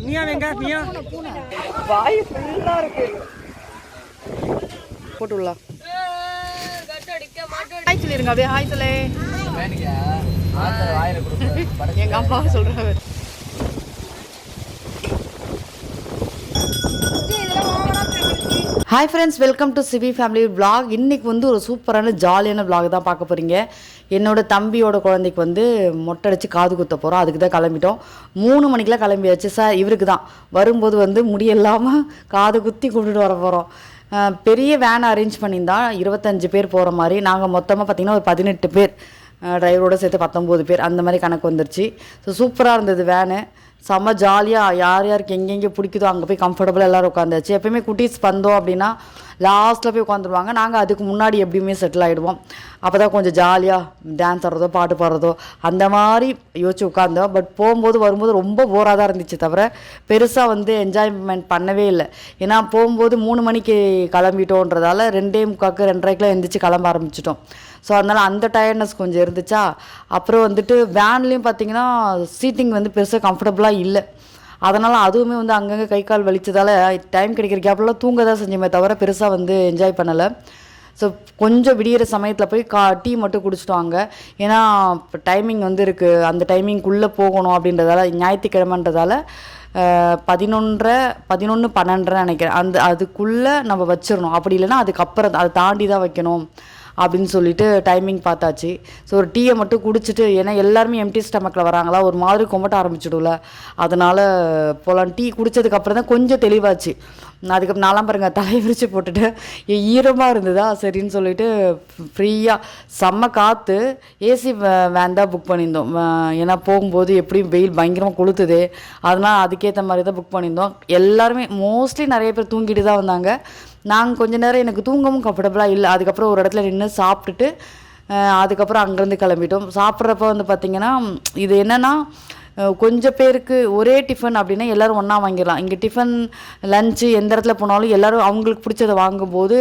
நீயா வெங்கா நீயா வாய் ஃபுல்லா இருக்கு போட்டு விடலாம். ஹாய் சொல்லிருங்க அப்படியே ஹாய் சொல்லு. எங்க அம்மா சொல்றாரு. Hi friends, welcome to CV family vlog. இன்றைக்கி வந்து ஒரு சூப்பரான ஜாலியான விளாக் தான் பார்க்க போகிறீங்க. என்னோடய தம்பியோட குழந்தைக்கு வந்து மொட்டை அடித்து காது குத்த போகிறோம். அதுக்கு தான் கிளம்பிட்டோம். 3 மணிக்கெலாம் கிளம்பியாச்சு. சார் இவருக்கு தான் வரும்போது வந்து முடியெல்லாமல் காது குத்தி கொண்டுட்டு வர போகிறோம். பெரிய வேன் அரேஞ்ச் பண்ணியிருந்தா 25 பேர் போகிற மாதிரி. நாங்கள் மொத்தமாக பார்த்திங்கன்னா ஒரு 18 பேர், டிரைவரோடு சேர்த்து 19 பேர் அந்த மாதிரி கணக்கு வந்துருச்சு. ஸோ சூப்பராக இருந்தது வேனு. செம்ம ஜாலியாக யார் யாருக்கு எங்கெங்கே பிடிக்குதோ அங்கே போய் கம்ஃபர்டபுளாக எல்லோரும் உட்காந்தாச்சு. எப்போயுமே குட்டீஸ் வந்தோம் அப்படின்னா லாஸ்ட்டில் போய் உட்காந்துருவாங்க. நாங்கள் அதுக்கு முன்னாடி எப்படியுமே செட்டில் ஆகிடுவோம். அப்போ தான் கொஞ்சம் ஜாலியாக டான்ஸ் ஆடுறதோ பாட்டு பாடுறதோ அந்த மாதிரி யோசிச்சு உட்காந்தோம். பட் போகும்போது வரும்போது ரொம்ப போராக தான் இருந்துச்சு, தவிர பெருசாக வந்து என்ஜாய்மெண்ட் பண்ணவே இல்லை. ஏன்னா போகும்போது 3 மணிக்கு கிளம்பிட்டோன்றதால 2:45 2:30 எழுந்திரிச்சு கிளம்ப ஆரம்பிச்சிட்டோம். ஸோ அதனால் அந்த டயர்ட்னஸ் கொஞ்சம் இருந்துச்சா. அப்புறம் வந்துட்டு வேன்லேயும் பார்த்திங்கன்னா சீட்டிங் வந்து பெருசாக கம்ஃபர்டபுளாக இல்லை. அதனால் அதுவுமே வந்து அங்கங்கே கை கால் வலிச்சதால் டைம் கிடைக்கிற கேப்லாம் தூங்க தான் செஞ்சோமே தவிர பெருசாக வந்து என்ஜாய் பண்ணலை. ஸோ கொஞ்சம் விடிகிற சமயத்தில் போய் டீ மட்டும் குடிச்சிட்டோம் அங்கே. ஏன்னா இப்போ டைமிங் வந்து இருக்குது, அந்த டைமிங்குள்ளே போகணும் அப்படின்றதால, ஞாயிற்றுக்கிழமைன்றதால 11:30 12:30 நினைக்கிறேன். அதுக்குள்ளே நம்ம வச்சிடணும். அப்படி இல்லைன்னா அதுக்கப்புறம் அதை தாண்டி தான் வைக்கணும் அப்படின்னு சொல்லிட்டு டைமிங் பார்த்தாச்சு. ஸோ ஒரு டீயை மட்டும் குடிச்சிட்டு, ஏன்னா எல்லாருமே எம்டி ஸ்டமக்கில் வராங்களா, ஒரு மாதிரி கொம்பட்ட ஆரம்பிச்சிடும்ல, அதனால் போகலாம். டீ குடித்ததுக்கப்புறம் தான் கொஞ்சம் தெளிவாச்சு. அதுக்கப்புறம் நாலாம் பாருங்க தலையை விரிச்சு போட்டுட்டு ஈரமாக இருந்ததா சரின்னு சொல்லிட்டு ஃப்ரீயாக செம்ம காற்று. ஏசி வேன் தான் புக் பண்ணியிருந்தோம். ஏன்னா போகும்போது எப்படியும் வெயில் பயங்கரமாக கொளுத்துது, அதனால் அதுக்கேற்ற மாதிரி தான் புக் பண்ணியிருந்தோம். எல்லாருமே மோஸ்ட்லி நிறைய பேர் தூங்கிட்டு தான் வந்தாங்க. நாங்கள் கொஞ்சம் நேரம் எனக்கு தூங்கவும் கம்ஃபர்டபுளாக இல்லை. அதுக்கப்புறம் ஒரு இடத்துல நின்று சாப்பிட்டுட்டு அதுக்கப்புறம் அங்கேருந்து கிளம்பிட்டோம். சாப்பிட்றப்ப வந்து பார்த்திங்கன்னா இது என்னென்னா கொஞ்சம் பேருக்கு ஒரே டிஃபன் அப்படின்னா எல்லோரும் ஒன்றா வாங்கிடலாம். இங்கே டிஃபன் லஞ்சு எந்த இடத்துல போனாலும் எல்லோரும் அவங்களுக்கு பிடிச்சதை வாங்கும்போது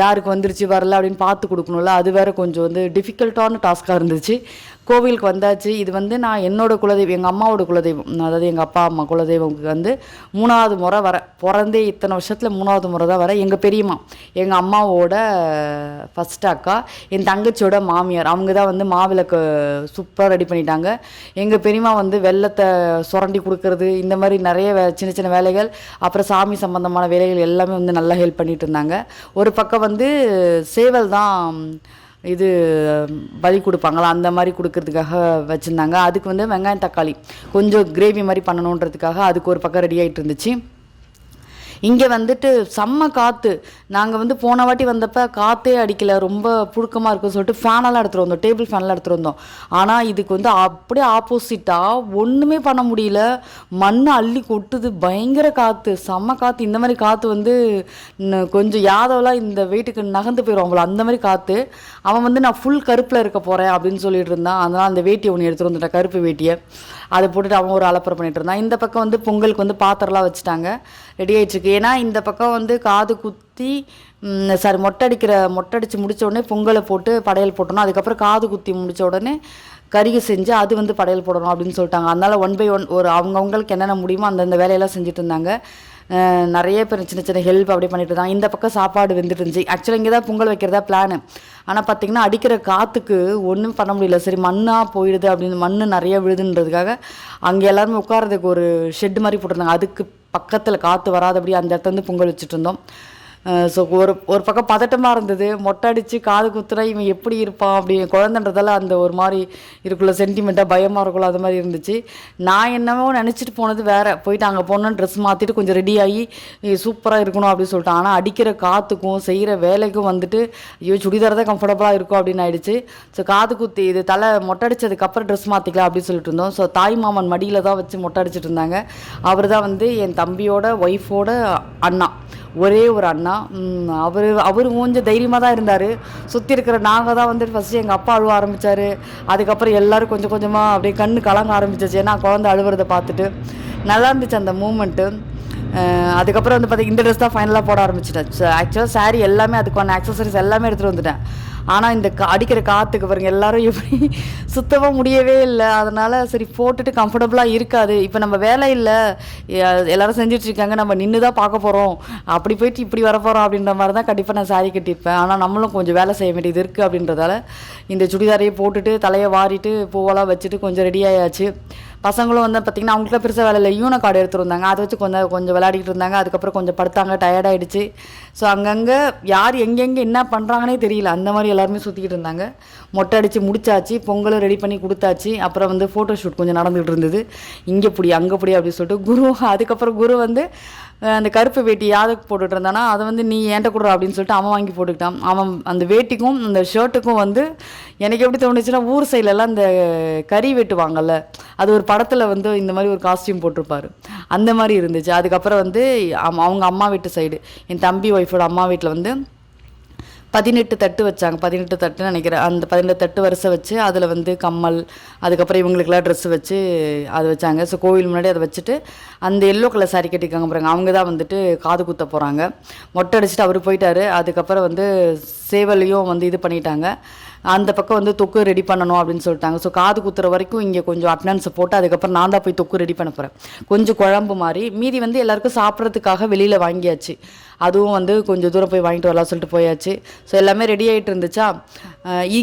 யாருக்கு வந்துருச்சு வரல அப்படின்னு பார்த்து கொடுக்கணும்ல, அது வேறு கொஞ்சம் வந்து டிஃபிகல்ட்டான டாஸ்க்காக இருந்துச்சு. கோவிலுக்கு வந்தாச்சு. இது வந்து நான் என்னோடய குலதெய்வம், எங்கள் அம்மாவோட குலதெய்வம், அதாவது எங்கள் அப்பா அம்மா குலதெய்வம்க்கு வந்து 3வது முறை வர, பிறந்தே இத்தனை வருஷத்தில் 3வது முறை தான் வர. எங்கள் பெரியம்மா, எங்கள் அம்மாவோட ஃபஸ்ட் அக்கா, என் தங்கச்சியோட மாமியார், அவங்க தான் வந்து மாவிளக்கு சூப்பராக ரெடி பண்ணிட்டாங்க. எங்கள் பெரியம்மா வந்து வெள்ளத்தை சுரண்டி கொடுக்கறது, இந்த மாதிரி நிறைய சின்ன சின்ன வேலைகள், அப்புறம் சாமி சம்பந்தமான வேலைகள் எல்லாமே வந்து நல்லா ஹெல்ப் பண்ணிட்டு இருந்தாங்க. ஒரு பக்கம் வந்து சேவல் தான் இது பலி கொடுப்பாங்களா, அந்த மாதிரி கொடுக்கறதுக்காக வச்சுருந்தாங்க. அதுக்கு வந்து வெங்காயம் தக்காளி கொஞ்சம் கிரேவி மாதிரி பண்ணணுன்றதுக்காக அதுக்கு ஒரு பக்கம் ரெடி ஆகிட்டு இருந்துச்சு. இங்கே வந்துட்டு செம்ம காற்று. நாங்கள் வந்து போன வாட்டி வந்தப்போ காற்றே அடிக்கலை, ரொம்ப புழுக்கமாக இருக்குன்னு சொல்லிட்டு ஃபேனெல்லாம் எடுத்துகிட்டு வந்தோம், டேபிள் ஃபேனெலாம் எடுத்துகிட்டு வந்தோம். ஆனால் இதுக்கு வந்து அப்படியே ஆப்போசிட்டாக ஒன்றுமே பண்ண முடியல, மண் அள்ளி கொட்டுது, பயங்கர காற்று, செம்ம காற்று. இந்த மாதிரி காற்று வந்து கொஞ்சம் யாதவெல்லாம் இந்த வெயிட்டுக்கு நகர்ந்து போயிடும் அவங்கள, அந்த மாதிரி காற்று. அவன் வந்து நான் ஃபுல் கருப்பில் இருக்க போகிறேன் அப்படின்னு சொல்லிட்டு இருந்தான். அதனால் அந்த வேட்டியை ஒன்று எடுத்துகிட்டு வந்துட்டேன், கருப்பு வேட்டியை. அதை போட்டுட்டு அவன் ஒரு அலப்பறை பண்ணிட்டு இருந்தான். இந்த பக்கம் வந்து பொங்கலுக்கு வந்து பாத்திரம்லாம் வச்சுட்டாங்க, ரெடி ஆகிடுச்சிருக்கு. ஏன்னா இந்த பக்கம் வந்து காது குத்தி மொட்டை அடித்து முடித்த உடனே பொங்கலை போட்டு படையல் போட்டணும். அதுக்கப்புறம் காது குத்தி முடித்த உடனே கறிகை செஞ்சு அது வந்து படையல் போடணும் அப்படின்னு சொல்லிட்டாங்க. அதனால் 1 by 1 ஒரு அவங்கவுங்களுக்கு என்னென்ன முடியுமோ அந்தந்த வேலையெல்லாம் செஞ்சுட்டு இருந்தாங்க. நிறைய பேர் சின்ன சின்ன ஹெல்ப் அப்படி பண்ணிட்டு இருந்தாங்க. இந்த பக்கம் சாப்பாடு வெந்துட்டு இருந்துச்சு. ஆக்சுவலாக இங்கே தான் பொங்கல் வைக்கிறதா பிளானு. ஆனால் பார்த்திங்கன்னா அடிக்கிற காற்றுக்கு ஒன்றும் பண்ண முடியல. சரி மண்ணாக போயிடுது அப்படின்னு, மண் நிறைய விழுதுன்றதுக்காக அங்கே எல்லாருமே உட்காரதுக்கு ஒரு ஷெட் மாதிரி போட்டிருந்தாங்க. அதுக்கு பக்கத்தில் காற்று வராதபடி அந்த இடத்துல வந்து பொங்கல் வச்சுட்டு இருந்தோம். ஸோ ஒரு பக்கம் பதட்டமாக இருந்தது. மொட்டை அடித்து காது குத்துனா இவன் எப்படி இருப்பான் அப்படி, குழந்தைன்றதால அந்த ஒரு மாதிரி இருக்குள்ள சென்டிமெண்ட்டாக பயமாக இருக்குள்ள, அது மாதிரி இருந்துச்சு. நான் என்னவோ நினச்சிட்டு போனது வேறு. போயிட்டு அங்கே போனோன்னு ட்ரெஸ் மாற்றிட்டு கொஞ்சம் ரெடி ஆகி சூப்பராக இருக்கணும் அப்படின்னு சொல்லிட்டான். ஆனால் அடிக்கிற காற்றுக்கும் செய்கிற வேலைக்கும் வந்துட்டு ஐயோ சுடிதார் தான் கம்ஃபர்டபுளாக இருக்கும் அப்படின்னு ஆயிடுச்சு. ஸோ காது குத்தி இது தலை மொட்டை அடித்ததுக்கப்புறம் ட்ரெஸ் மாற்றிக்கலாம் அப்படின்னு சொல்லிட்டு இருந்தோம். ஸோ தாய் மாமன் மடியில் தான் வச்சு மொட்டை அடிச்சிட்டு இருந்தாங்க. அவர் தான் வந்து என் தம்பியோட ஒய்ஃபோட அண்ணா, ஒரே ஒரு அண்ணா. அவர் கொஞ்சம் தைரியமாக தான் இருந்தார். சுற்றி இருக்கிற நாங்கள் தான் வந்துட்டு ஃபஸ்ட்டு எங்கள் அப்பா அழுவ ஆரம்பித்தார். அதுக்கப்புறம் எல்லோரும் கொஞ்சம் கொஞ்சமாக அப்படியே கண்ணு கலங்க ஆரம்பிச்சிச்சு. ஏன்னா குழந்தை அழுவுறதை பார்த்துட்டு நல்லா இருந்துச்சு அந்த மூமெண்ட்டு. அதுக்கப்புறம் வந்து பார்த்திங்கன்னா இந்த ட்ரெஸ் தான் ஃபைனலாக போட ஆரம்பிச்சிட்டேன். ஆக்சுவலாக சாரீ எல்லாமே அதுக்கான ஆக்சசரிஸ் எல்லாமே எடுத்துகிட்டு வந்துட்டேன். ஆனால் இந்த அடிக்கிற காற்றுக்கு பாருங்கள் எல்லோரும் எப்படி சுத்தமாக முடியவே இல்லை. அதனால் சரி போட்டுட்டு கம்ஃபர்டபுளாக இருக்காது. இப்போ நம்ம வேலை இல்லை, எல்லோரும் செஞ்சிட்ருக்காங்க, நம்ம நின்று தான் பார்க்க போகிறோம், அப்படி போயிட்டு இப்படி வர போகிறோம் அப்படின்ற மாதிரி தான் கண்டிப்பாக நான் சாரி கட்டியிருப்பேன். ஆனால் நம்மளும் கொஞ்சம் வேலை செய்ய வேண்டியது இருக்குது அப்படின்றதால இந்த சுடிதாரையே போட்டுட்டு தலையை வாரிட்டு பூவெல்லாம் வச்சுட்டு கொஞ்சம் ரெடி ஆயாச்சு. பசங்களும் வந்து பார்த்திங்கன்னா அவங்களுக்குலாம் பெருசாக வேலை இல்லை, யூனோ கார்டு எடுத்துகிட்டு வந்தாங்க, அதை வச்சு கொஞ்சம் விளையாடிக்கிட்டு இருந்தாங்க. அதுக்கப்புறம் கொஞ்சம் படுத்தாங்க, டயர்டாகிடுச்சு. ஸோ அங்கங்கே யார் எங்கெங்கே என்ன பண்ணுறாங்கன்னே தெரியல, அந்த மாதிரி எல்லாருமே சுற்றிக்கிட்டு இருந்தாங்க. மொட்டை அடித்து முடிச்சாச்சு, பொங்கலும் ரெடி பண்ணி கொடுத்தாச்சு. அப்புறம் வந்து ஃபோட்டோ ஷூட் கொஞ்சம் நடந்துகிட்டு இருந்தது, இங்கே பிடி அங்கே பிடி அப்படின்னு சொல்லிட்டு அதுக்கப்புறம் குரு வந்து அந்த கருப்பு வேட்டி யாருக்கு போட்டுட்டு இருந்தானா அதை வந்து நீ ஏன்ட்ட கொடுறா அப்படின்னு சொல்லிட்டு அவன் வாங்கி போட்டுக்கிட்டான். அவன் அந்த வேட்டிக்கும் அந்த ஷர்ட்டுக்கும் வந்து எனக்கு எப்படி தோணுச்சுன்னா, ஊர் சைட்லலாம் இந்த கறி வெட்டுவாங்கல்ல, அது ஒரு படத்தில் வந்து இந்த மாதிரி ஒரு காஸ்டியூம் போட்டிருப்பாரு, அந்த மாதிரி இருந்துச்சு. அதுக்கப்புறம் வந்து அவங்க அம்மா வீட்டு சைடு என் தம்பி ஒய்ஃபோட அம்மா வீட்டில் வந்து 18 தட்டு வச்சாங்க, 18 தட்டுன்னு நினைக்கிறேன். அந்த 18 தட்டு வரிசை வச்சு அதில் வந்து கம்மல், அதுக்கப்புறம் இவங்களுக்கெல்லாம் ட்ரெஸ்ஸு வச்சு அதை வச்சாங்க. ஸோ கோவில் முன்னாடி அதை வச்சுட்டு அந்த எல்லோ கலர் சாரி கட்டியிருக்காங்க பாருங்க, அவங்க தான் வந்துட்டு காது குத்த போகிறாங்க. மொட்டை அடிச்சுட்டு அவர் போயிட்டார். அதுக்கப்புறம் வந்து சேவலையும் வந்து இது பண்ணிட்டாங்க. அந்த பக்கம் வந்து தொக்கு ரெடி பண்ணணும் அப்படின்னு சொல்லிட்டாங்க. ஸோ காது குத்துற வரைக்கும் இங்கே கொஞ்சம் அட்டனன்ஸை போட்டு அதுக்கப்புறம் நான் தான் போய் தொக்கு ரெடி பண்ண போகிறேன், கொஞ்சம் குழம்பு மாதிரி. மீதி வந்து எல்லாருக்கும் சாப்பிட்றதுக்காக வெளியில் வாங்கியாச்சு, அதுவும் வந்து கொஞ்சம் தூரம் போய் வாங்கிட்டு வரலாம் சொல்லிட்டு போயாச்சு. ஸோ எல்லாமே ரெடி ஆகிட்டு இருந்துச்சா.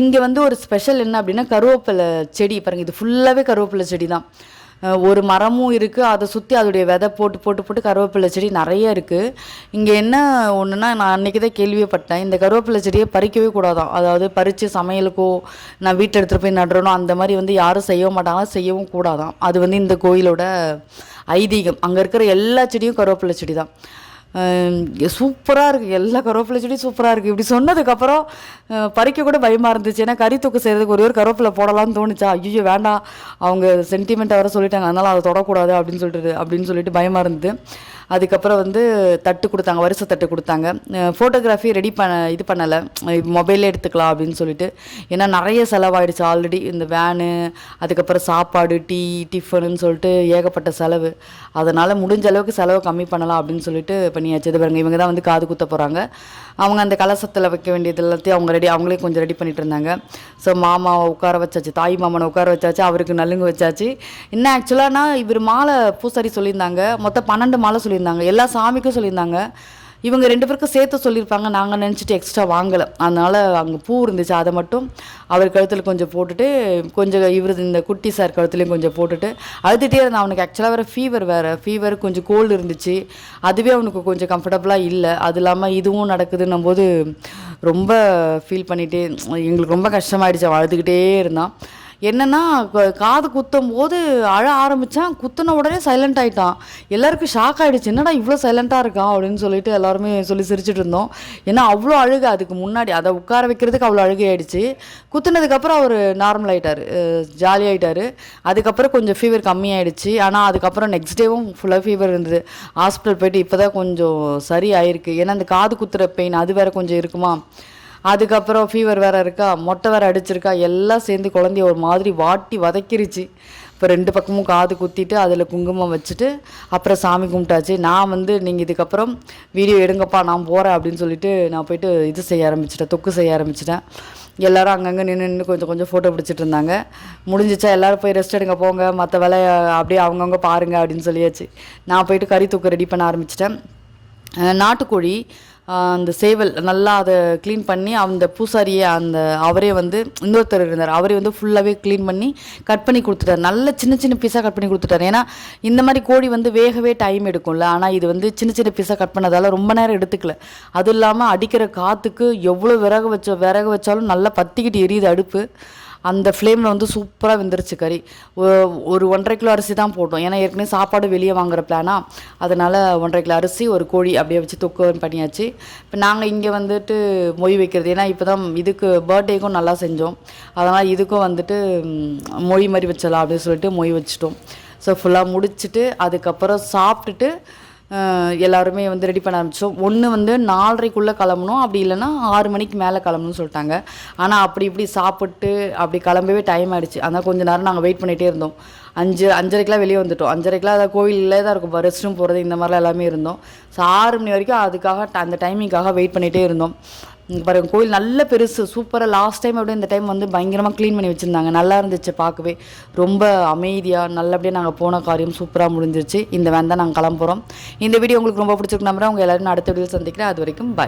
இங்கே வந்து ஒரு ஸ்பெஷல் என்ன அப்படின்னா, கருவேப்பிலை செடி பாருங்கள், இது ஃபுல்லாகவே கருவேப்பிலை செடி தான். ஒரு மரமும் இருக்குது, அதை சுற்றி அதோடைய விதை போட்டு போட்டு போட்டு கருவேப்பிலை செடி நிறைய இருக்குது. இங்கே என்ன ஒன்றுனா, நான் அன்றைக்கி தான் கேள்விப்பட்டேன், இந்த கருவேப்பிலை செடியை பறிக்கவே கூடாதான். அதாவது பறித்து சமையலுக்கோ நான் வீட்டில் எடுத்துகிட்டு போய் நடுறணும் அந்த மாதிரி வந்து யாரும் செய்ய மாட்டாங்க, செய்யவும் கூடாதான். அது வந்து இந்த கோயிலோட ஐதீகம். அங்கே இருக்கிற எல்லா செடியும் கருவேப்பிலை செடி தான். சூப்பராக இருக்குது, எல்லா கருவேப்பிலை செடியும் சூப்பராக இருக்குது. இப்படி சொன்னதுக்கப்புறம் பறிக்க கூட பயமாக இருந்துச்சு. ஏன்னா கறி தூக்கு செய்கிறதுக்கு ஒரு கருவேப்பிலை போடலான்னு தோணுச்சா, ஐயோ வேண்டாம், அவங்க சென்டிமெண்ட்டாக வர சொல்லிட்டாங்க, அதனால் அதை தொடக்கூடாது அப்படின்னு சொல்லிட்டு பயமாக இருந்தது. அதுக்கப்புறம் வந்து தட்டு கொடுத்தாங்க, வரிசை தட்டு கொடுத்தாங்க. ஃபோட்டோகிராஃபி ரெடி இது பண்ணலை, மொபைலே எடுத்துக்கலாம் அப்படின்னு சொல்லிட்டு. ஏன்னா நிறைய செலவாயிடுச்சு ஆல்ரெடி, இந்த வேனு, அதுக்கப்புறம் சாப்பாடு, டீ, டிஃபனுன்னு சொல்லிட்டு ஏகப்பட்ட செலவு. அதனால் முடிஞ்ச அளவுக்கு செலவு கம்மி பண்ணலாம் அப்படின்னு சொல்லிட்டு பண்ணியாச்சு. இது பாருங்க, இவங்க தான் வந்து காது குத்த போகிறாங்க. அவங்க அந்த கலசத்தில் வைக்க வேண்டியது எல்லாத்தையும் அவங்களே கொஞ்சம் ரெடி பண்ணிட்டு இருந்தாங்க. ஸோ மாமாவை உட்கார வச்சாச்சு, தாய் மாமனை உட்கார வச்சாச்சு, அவருக்கு நலுங்கு வச்சாச்சு. இன்னும் ஆக்சுவலானா இவர் மாலை பூசாரி சொல்லியிருந்தாங்க, மொத்தம் 12 மாலை சொல்லியிருந்தாங்க, எல்லா சாமிக்கும் சொல்லியிருந்தாங்க. இவங்க 2 பேருக்கும் சேர்த்து சொல்லியிருப்பாங்க, நாங்கள் நினச்சிட்டு எக்ஸ்ட்ரா வாங்கலை. அதனால் அங்கே பூ இருந்துச்சு, அதை மட்டும் அவர் கழுத்தில் கொஞ்சம் போட்டுட்டு, கொஞ்சம் இவர் இந்த குட்டி சார் கழுத்துலேயும் கொஞ்சம் போட்டுட்டு அழுதுகிட்டே இருந்தான். அவனுக்கு ஆக்சுவலாக ஃபீவர் கொஞ்சம் கோல்டு இருந்துச்சு, அதுவே அவனுக்கு கொஞ்சம் கம்ஃபர்டபுளாக இல்லை. அது இல்லாமல் இதுவும் நடக்குதுன்னும் போது ரொம்ப ஃபீல் பண்ணிகிட்டே, எங்களுக்கு ரொம்ப கஷ்டமாயிடுச்சு. அவன் அழுதுகிட்டே இருந்தான். என்னென்னா காது குத்தும் போது அழ ஆரம்பித்தான், குத்தின உடனே சைலண்ட் ஆகிட்டான். எல்லாருக்கும் ஷாக் ஆகிடுச்சு, என்னடா இவ்வளோ சைலண்ட்டாக இருக்கான் அப்படின்னு சொல்லிட்டு எல்லாருமே சொல்லி சிரிச்சிட்டு இருந்தோம். ஏன்னா அவ்வளோ அழுகை, அதுக்கு முன்னாடி அதை உட்கார வைக்கிறதுக்கு அவ்வளோ அழுகை ஆகிடுச்சு. குத்துனதுக்கப்புறம் அவர் நார்மல் ஆகிட்டார், ஜாலியாகிட்டார். அதுக்கப்புறம் கொஞ்சம் ஃபீவர் கம்மியாயிடுச்சு. ஆனால் அதுக்கப்புறம் நெக்ஸ்ட் டேவும் ஃபுல்லாக ஃபீவர் இருந்தது. ஹாஸ்பிட்டல் போயிட்டு இப்போ தான் கொஞ்சம் சரி ஆயிருக்கு. ஏன்னா அந்த காது குத்துற பெயின் அது வேறு கொஞ்சம் இருக்குமா, அதுக்கப்புறம் ஃபீவர் வேறு இருக்கா, மொட்டை வேறு அடிச்சிருக்கா, எல்லாம் சேர்ந்து குழந்தைய ஒரு மாதிரி வாட்டி வதக்கிருச்சு. இப்போ 2 பக்கமும் காது குத்திட்டு அதில் குங்குமம் வச்சுட்டு அப்புறம் சாமி கும்பிட்டாச்சு. நான் வந்து நீங்கள் இதுக்கப்புறம் வீடியோ எடுங்கப்பா, நான் போகிறேன் அப்படின்னு சொல்லிட்டு நான் போயிட்டு இது செய்ய ஆரம்பிச்சிட்டேன், தொக்கு செய்ய ஆரம்பிச்சிட்டேன். எல்லோரும் அங்கங்கே நின்று கொஞ்சம் ஃபோட்டோ பிடிச்சிட்டு இருந்தாங்க. முடிஞ்சிச்சா எல்லோரும் போய் ரெஸ்ட் எடுங்க போங்க, மற்ற வேலையை அப்படியே அவங்கவுங்க பாருங்கள் அப்படின்னு சொல்லியாச்சு. நான் போயிட்டு கறி தொக்கு ரெடி பண்ண ஆரம்பிச்சிட்டேன். நாட்டுக்கோழி அந்த சேவல் நல்லா அதை க்ளீன் பண்ணி, அந்த பூசாரியே அவரே வந்து இன்னொருத்தர் இருந்தார், அவரே வந்து ஃபுல்லாகவே க்ளீன் பண்ணி கட் பண்ணி கொடுத்துட்டார். நல்ல சின்ன சின்ன பீஸாக கட் பண்ணி கொடுத்துட்டார். ஏன்னா இந்த மாதிரி கோழி வந்து வேகவே டைம் எடுக்கும்ல, ஆனால் இது வந்து சின்ன சின்ன பீஸாக கட் பண்ணதால் ரொம்ப நேரம் எடுத்துக்கல. அதுவும் இல்லாமல் அடிக்கிற காற்றுக்கு எவ்வளோ விறகு வச்சாலும் நல்லா பற்றிக்கிட்டு எரியுது அடுப்பு. அந்த ஃப்ளேமில் வந்து சூப்பராக வெந்துருச்சு கறி. ஒரு 1.5 கிலோ அரிசி தான் போட்டோம், ஏன்னா ஏற்கனவே சாப்பாடு வெளியே வாங்குற பிளானா, அதனால் 1.5 கிலோ அரிசி, ஒரு கோழி அப்படியே வச்சு தொக்கு பண்ணியாச்சு. இப்போ நாங்கள் இங்கே வந்துட்டு மொய் வைக்கிறது, ஏன்னா இப்போ தான் இதுக்கு பர்த்டேக்கும் நல்லா செஞ்சோம், அதனால் இதுக்கும் வந்துட்டு மொய் மாதிரி வச்சலாம் அப்படின்னு சொல்லிட்டு மொய் வச்சிட்டோம். ஸோ ஃபுல்லாக முடிச்சுட்டு அதுக்கப்புறம் சாப்பிட்டுட்டு எல்லாருமே வந்து ரெடி பண்ண ஆரம்பித்தோம். ஒன்று வந்து 4:30க்குள்ளே கிளம்பணும், அப்படி இல்லைன்னா 6 மணிக்கு மேலே கிளம்பணும்னு சொல்லிட்டாங்க. ஆனால் அப்படி இப்படி சாப்பிட்டு அப்படி கிளம்பவே டைம் ஆகிடுச்சு. அதனால் கொஞ்சம் நேரம் நாங்கள் வெயிட் பண்ணிகிட்டே இருந்தோம். 5:30க்கெலாம் வெளியே வந்துவிட்டோம். 5:30க்கெலாம் அதை கோவிலே தான் இருக்கும், ரெஸ்ட் ரூம் போகிறது இந்த மாதிரிலாம் எல்லாமே இருந்தோம். ஸோ 6 மணி வரைக்கும் அதுக்காக அந்த டைமிங்காக வெயிட் பண்ணிகிட்டே இருந்தோம். இங்கே பாருங்கள் கோயில் நல்ல பெருசு சூப்பராக. லாஸ்ட் டைம் அப்படியே இந்த டைம் வந்து பயங்கரமாக க்ளீன் பண்ணி வச்சுருந்தாங்க. நல்லா இருந்துச்சு பார்க்கவே. ரொம்ப அமைதியாக நல்லபடியாக நாங்கள் போன காரியம் சூப்பராக முடிஞ்சிருச்சு. இந்த வேன் தான் நாங்கள் கிளம்புறோம். இந்த வீடியோ உங்களுக்கு ரொம்ப பிடிச்சிருக்கு நம்புறேன். உங்கள் எல்லோரும் அடுத்த வீடியோ சந்திக்கிறேன். அது வரைக்கும் பாய்.